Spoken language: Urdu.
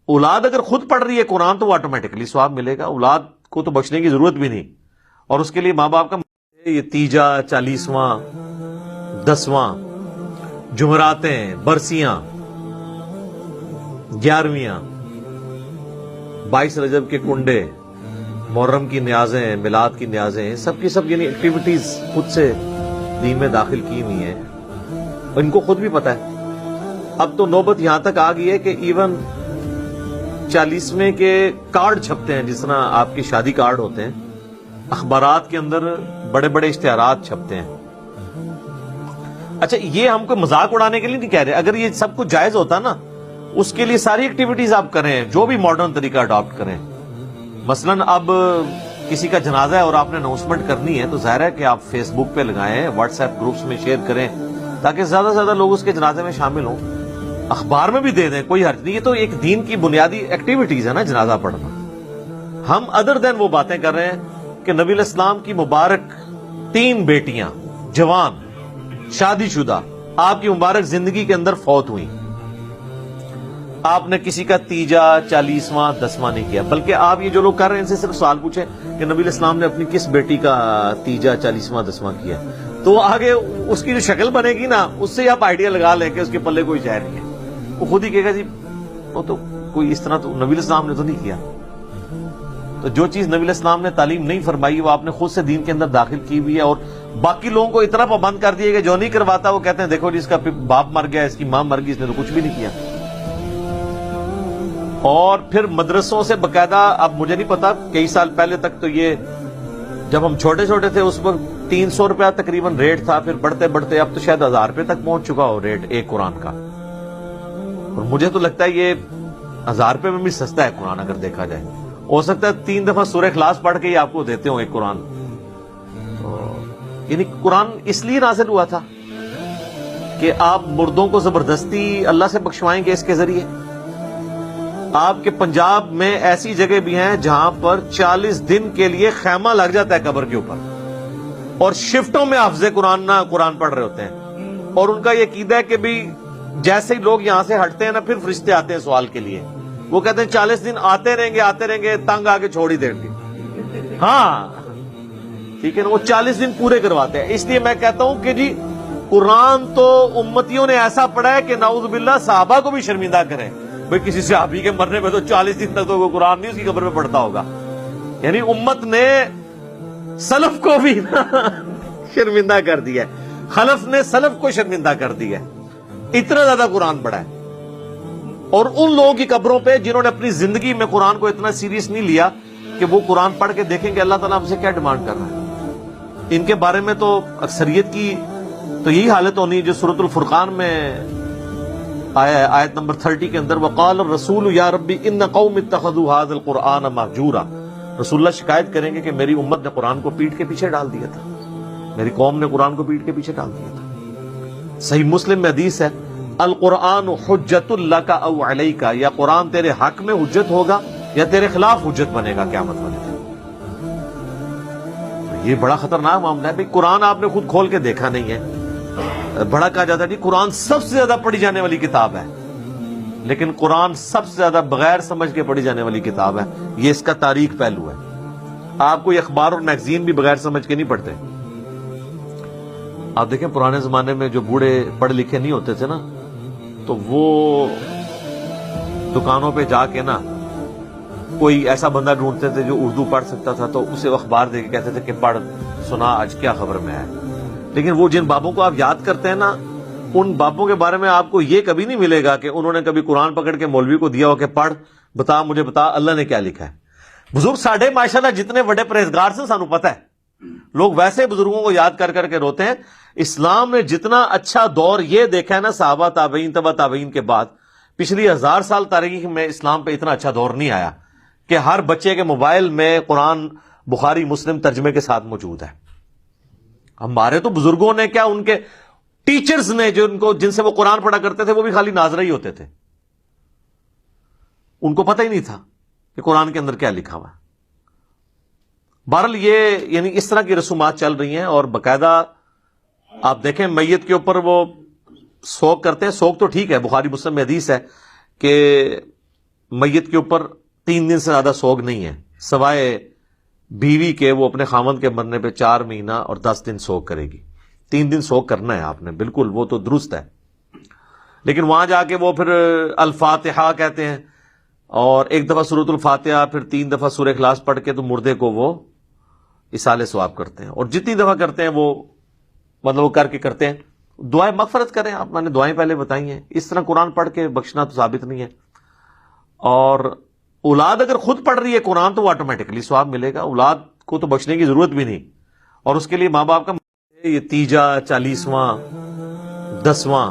اولاد اگر خود پڑھ رہی ہے قرآن تو وہ آٹومیٹکلی ثواب ملے گا، اولاد کو تو بخشنے کی ضرورت بھی نہیں، اور اس کے لیے ماں باپ کا یہ تیجا، 40واں، 10واں، جمعراتیں، برسیاں، 11ویاں، 22 رجب کے کنڈے، محرم کی نیازیں، میلاد کی نیازیں، سب کی سب یعنی ایکٹیویٹیز خود سے دین میں داخل کی ہوئی ہیں، اور ان کو خود بھی پتا ہے۔ اب تو نوبت یہاں تک آ گئی ہے کہ ایون 40ویں کے کارڈ چھپتے ہیں، جس طرح آپ کے شادی کارڈ ہوتے ہیں، اخبارات کے اندر بڑے بڑے اشتہارات چھپتے ہیں۔ اچھا، یہ ہم کو مذاق اڑانے کے لیے نہیں کہہ رہے، اگر یہ سب کچھ جائز ہوتا نا، اس کے لیے ساری ایکٹیویٹیز آپ کریں، جو بھی ماڈرن طریقہ اڈاپٹ کریں۔ مثلاً اب کسی کا جنازہ ہے اور آپ نے اناؤنسمنٹ کرنی ہے، تو ظاہر ہے کہ آپ فیس بک پہ لگائیں، واٹس ایپ گروپس میں شیئر کریں، تاکہ زیادہ سے زیادہ لوگ اس کے جنازے میں شامل ہوں۔ اخبار میں بھی دے دیں، کوئی حرج نہیں، یہ تو ایک دین کی بنیادی ایکٹیویٹیز ہے نا جنازہ پڑھنا۔ ہم ادر دین وہ باتیں کر رہے ہیں کہ نبی علیہ السلام کی مبارک 3 بیٹیاں جوان شادی شدہ آپ کی مبارک زندگی کے اندر فوت ہوئی، آپ نے کسی کا تیجا، 40واں، 10واں نہیں کیا، بلکہ آپ یہ جو لوگ کر رہے ہیں ان سے صرف سوال پوچھیں کہ نبی علیہ السلام نے اپنی کس بیٹی کا تیجا، 40واں، 10واں کیا، تو آگے اس کی جو شکل بنے گی نا، اس سے آپ آئیڈیا لگا لیں کہ اس کے پلے کوئی شے نہیں ہے۔ وہ خود ہی کہے گا جی وہ تو کوئی اس طرح تو نبی علیہ السلام نے تو نہیں کیا۔ تو جو چیز نبی علیہ السلام نے تعلیم نہیں فرمائی، وہ آپ نے خود سے دین کے اندر داخل کی ہوئی ہے، اور باقی لوگوں کو اتنا پابند کر دیا کہ جو نہیں کرواتا وہ کہتے ہیں دیکھو جی اس کا باپ مر گیا، اس کی ماں مر گئی، اس نے تو کچھ بھی نہیں کیا۔ اور پھر مدرسوں سے باقاعدہ، اب مجھے نہیں پتا، کئی سال پہلے تک تو یہ جب ہم چھوٹے چھوٹے تھے اس وقت 300 روپیہ تقریباً ریٹ تھا، پھر بڑھتے بڑھتے اب تو شاید 1000 روپے تک پہنچ چکا ہو ریٹ ایک قرآن کا، اور مجھے تو لگتا ہے یہ 1000 روپے میں بھی سستا ہے قرآن اگر دیکھا جائے۔ ہو سکتا ہے 3 دفعہ سورہ اخلاص پڑھ کے ہی آپ کو دیتے ہوں ایک قرآن۔ تو یعنی قرآن اس لیے نازل ہوا تھا کہ آپ مردوں کو زبردستی اللہ سے بخشوائیں گے اس کے ذریعے۔ آپ کے پنجاب میں ایسی جگہ بھی ہیں جہاں پر 40 دن کے لیے خیمہ لگ جاتا ہے قبر کے اوپر، اور شفٹوں میں حافظ قرآن پڑھ رہے ہوتے ہیں، اور ان کا یہ عقیدہ ہے کہ بھی جیسے ہی لوگ یہاں سے ہٹتے ہیں نا، پھر فرشتے آتے ہیں سوال کے لیے، وہ کہتے ہیں 40 دن آتے رہیں گے، تنگ آگے چھوڑ ہی دیں گے۔ ہاں ٹھیک ہے نا، وہ 40 دن پورے کرواتے ہیں۔ اس لیے میں کہتا ہوں کہ جی قرآن تو امتیوں نے ایسا پڑھا ہے کہ نعوذ باللہ صحابہ کو بھی شرمندہ کریں۔ بھئی کسی صحابی کے مرنے میں تو 40 دن تک تو وہ قرآن نہیں اس کی قبر میں پڑھتا ہوگا، یعنی امت نے سلف کو بھی شرمندہ کر دیا ہے، خلف نے سلف کو شرمندہ کر دیا ہے، اتنا زیادہ قرآن پڑھا ہے۔ اور ان لوگوں کی قبروں پہ جنہوں نے اپنی زندگی میں قرآن کو اتنا سیریس نہیں لیا کہ وہ قرآن پڑھ کے دیکھیں کہ اللہ تعالیٰ ہم سے کیا ڈیمانڈ کر رہا ہے، ان کے بارے میں تو اکثریت کی تو یہی حالت ہونی جو سورۃ الفرقان میں آیا ہے، آیت نمبر 30 کے اندر، وقال الرسول یا ربی ان قوم اتخذوا هذا القرآن مہجورا۔ رسول اللہ شکایت کریں گے کہ میری امت نے قرآن کو پیٹ کے پیچھے ڈال دیا تھا، میری قوم نے قرآن کو پیٹ کے پیچھے ڈال دیا تھا۔ صحیح مسلم میں حدیث ہے، القرآن حجت لک او علیک، یا قرآن تیرے حق میں حجت ہوگا یا تیرے خلاف حجت بنے گا قیامت والے دن۔ یہ بڑا خطرناک معاملہ ہے۔ بھئی قرآن آپ نے خود کھول کے دیکھا نہیں ہے، بڑا کہا جاتا ہے کہ قرآن سب سے زیادہ پڑھی جانے والی کتاب ہے، لیکن قرآن سب سے زیادہ بغیر سمجھ کے پڑھی جانے والی کتاب ہے۔ یہ اس کا تاریخ پہلو ہے۔ آپ کوئی اخبار اور میگزین بھی بغیر سمجھ کے نہیں پڑھتے۔ آپ دیکھیں پرانے زمانے میں جو بوڑھے پڑھ لکھے نہیں ہوتے تھے نا، تو وہ دکانوں پہ جا کے نا کوئی ایسا بندہ ڈھونڈتے تھے جو اردو پڑھ سکتا تھا، تو اسے اخبار دے کے کہتے تھے کہ پڑھ سنا آج کیا خبر میں ہے۔ لیکن وہ جن بابوں کو آپ یاد کرتے ہیں نا، ان بابوں کے بارے میں آپ کو یہ کبھی نہیں ملے گا کہ انہوں نے کبھی قرآن پکڑ کے مولوی کو دیا ہو کہ پڑھ بتا مجھے بتا اللہ نے کیا لکھا ہے۔ بزرگ ساڈے ماشاءاللہ جتنے بڑے پرہیزگار سے سانو پتہ ہے، لوگ ویسے بزرگوں کو یاد کر کر کے روتے ہیں۔ اسلام نے جتنا اچھا دور یہ دیکھا ہے نا صحابہ تابعین تبع تابعین کے بعد، پچھلی 1000 سال تاریخ میں اسلام پہ اتنا اچھا دور نہیں آیا کہ ہر بچے کے موبائل میں قرآن بخاری مسلم ترجمے کے ساتھ موجود ہے۔ ہمارے تو بزرگوں نے کیا، ان کے ٹیچرز نے جن سے وہ قرآن پڑھا کرتے تھے وہ بھی خالی ناظرہ ہی ہوتے تھے، ان کو پتہ ہی نہیں تھا کہ قرآن کے اندر کیا لکھا ہوا ہے۔ بہرحال یہ یعنی اس طرح کی رسومات چل رہی ہیں، اور باقاعدہ آپ دیکھیں میت کے اوپر وہ سوگ کرتے ہیں۔ سوگ تو ٹھیک ہے، بخاری مسلم میں حدیث ہے کہ میت کے اوپر 3 دن سے زیادہ سوگ نہیں ہے، سوائے بیوی کے وہ اپنے خامند کے مرنے پہ 4 مہینہ اور 10 دن سوگ کرے گی. 3 دن سوگ کرنا ہے آپ نے، بالکل وہ تو درست ہے. لیکن وہاں جا کے وہ پھر الفاتحہ کہتے ہیں اور ایک دفعہ سورۃ الفاتحہ پھر 3 دفعہ سورہ اخلاص پڑھ کے تو مردے کو وہ ایصال ثواب کرتے ہیں. اور جتنی دفعہ کرتے ہیں وہ مطلب وہ کر کے کرتے ہیں. دعائیں مغفرت کریں، آپ میں نے دعائیں پہلے بتائی ہیں. اس طرح قرآن پڑھ کے بخشنا تو ثابت نہیں ہے. اور اولاد اگر خود پڑھ رہی ہے قرآن تو وہ آٹومیٹکلی ثواب ملے گا، اولاد کو تو بخشنے کی ضرورت بھی نہیں. اور اس کے لیے ماں باپ کا یہ تیجا 40واں 10واں